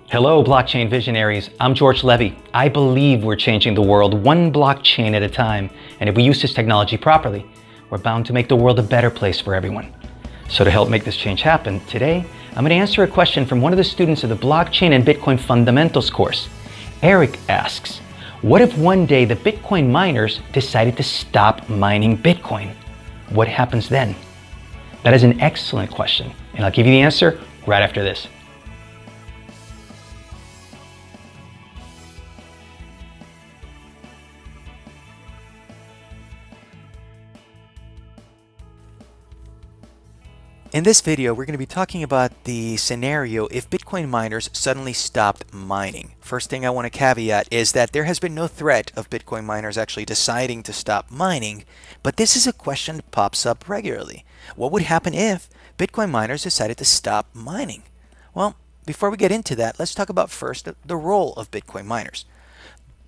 Hello, blockchain visionaries. I'm George Levy. I believe we're changing the world one blockchain at a time. And if we use this technology properly, we're bound to make the world a better place for everyone. So to help make this change happen, today, I'm going to answer a question from one of the students of the Blockchain and Bitcoin Fundamentals course. Eric asks, what if one day the Bitcoin miners decided to stop mining Bitcoin? What happens then? That is an excellent question, and I'll give you the answer right after this. In this video, we're going to be talking about the scenario if Bitcoin miners suddenly stopped mining. First thing I want to caveat is that there has been no threat of Bitcoin miners actually deciding to stop mining, but this is a question that pops up regularly. What would happen if Bitcoin miners decided to stop mining? Well, before we get into that, let's talk about first the role of Bitcoin miners.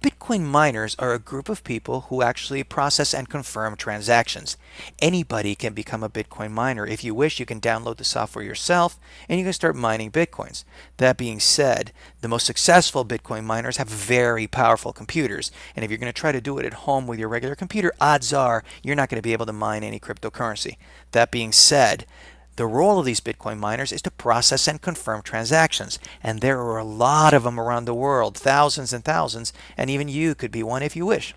Bitcoin miners are a group of people who actually process and confirm transactions. Anybody can become a Bitcoin miner. If you wish, you can download the software yourself and you can start mining Bitcoins. That being said, the most successful Bitcoin miners have very powerful computers. And if you're going to try to do it at home with your regular computer, odds are you're not going to be able to mine any cryptocurrency. That being said, the role of these Bitcoin miners is to process and confirm transactions. And there are a lot of them around the world, thousands and thousands, and even you could be one if you wish.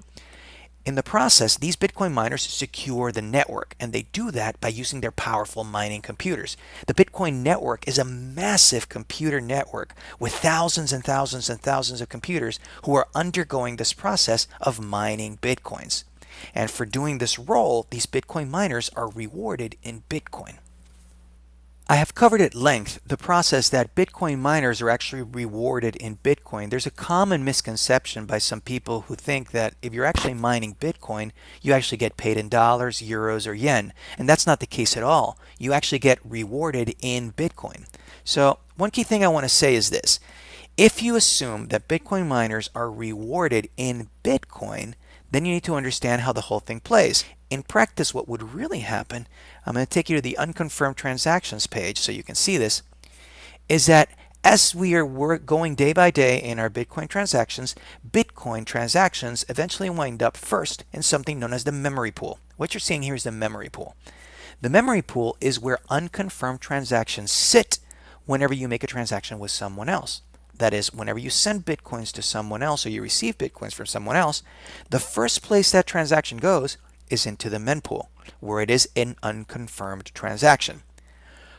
In the process, these Bitcoin miners secure the network, and they do that by using their powerful mining computers. The Bitcoin network is a massive computer network with thousands and thousands and thousands of computers who are undergoing this process of mining Bitcoins. And for doing this role, these Bitcoin miners are rewarded in Bitcoin. I have covered at length the process that Bitcoin miners are actually rewarded in Bitcoin. There's a common misconception by some people who think that if you're actually mining Bitcoin, you actually get paid in dollars, euros, or yen. And that's not the case at all. You actually get rewarded in Bitcoin. So one key thing I want to say is this. If you assume that Bitcoin miners are rewarded in Bitcoin, then you need to understand how the whole thing plays. In practice, what would really happen, I'm going to take you to the unconfirmed transactions page so you can see this, is that as we're going day by day in our Bitcoin transactions eventually wind up first in something known as the memory pool. What you're seeing here is the memory pool. The memory pool is where unconfirmed transactions sit whenever you make a transaction with someone else. That is, whenever you send Bitcoins to someone else or you receive Bitcoins from someone else, the first place that transaction goes is into the mempool, where it is an unconfirmed transaction.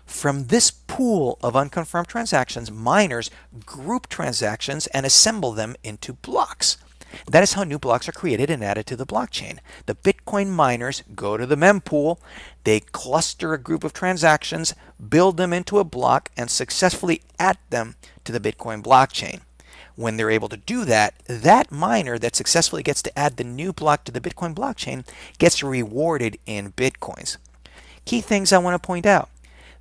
From this pool of unconfirmed transactions, miners group transactions and assemble them into blocks. That is how new blocks are created and added to the blockchain. The Bitcoin miners go to the mempool, they cluster a group of transactions, build them into a block, and successfully add them to the Bitcoin blockchain. When they're able to do that, that miner that successfully gets to add the new block to the Bitcoin blockchain gets rewarded in Bitcoins. Key things I want to point out.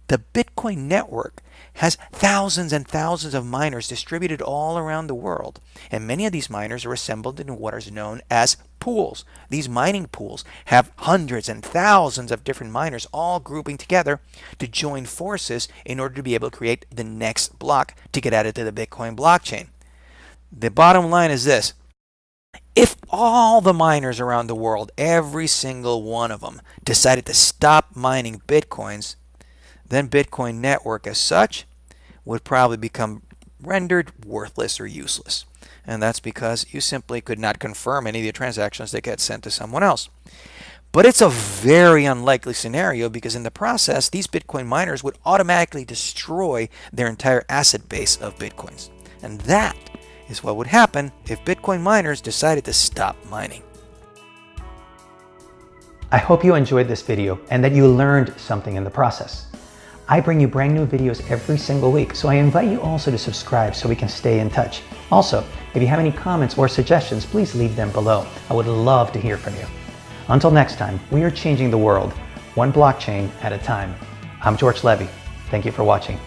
The Bitcoin network has thousands and thousands of miners distributed all around the world, and many of these miners are assembled in what is known as pools. These mining pools have hundreds and thousands of different miners all grouping together to join forces in order to be able to create the next block to get added to the Bitcoin blockchain. The bottom line is this. If all the miners around the world, every single one of them, decided to stop mining Bitcoins, then Bitcoin network as such would probably become rendered worthless or useless. And that's because you simply could not confirm any of the transactions that get sent to someone else. But it's a very unlikely scenario because in the process, these Bitcoin miners would automatically destroy their entire asset base of Bitcoins. And that is what would happen if Bitcoin miners decided to stop mining. I hope you enjoyed this video and that you learned something in the process. I bring you brand new videos every single week, so I invite you also to subscribe so we can stay in touch. Also, if you have any comments or suggestions, please leave them below. I would love to hear from you. Until next time, we are changing the world, one blockchain at a time. I'm George Levy. Thank you for watching.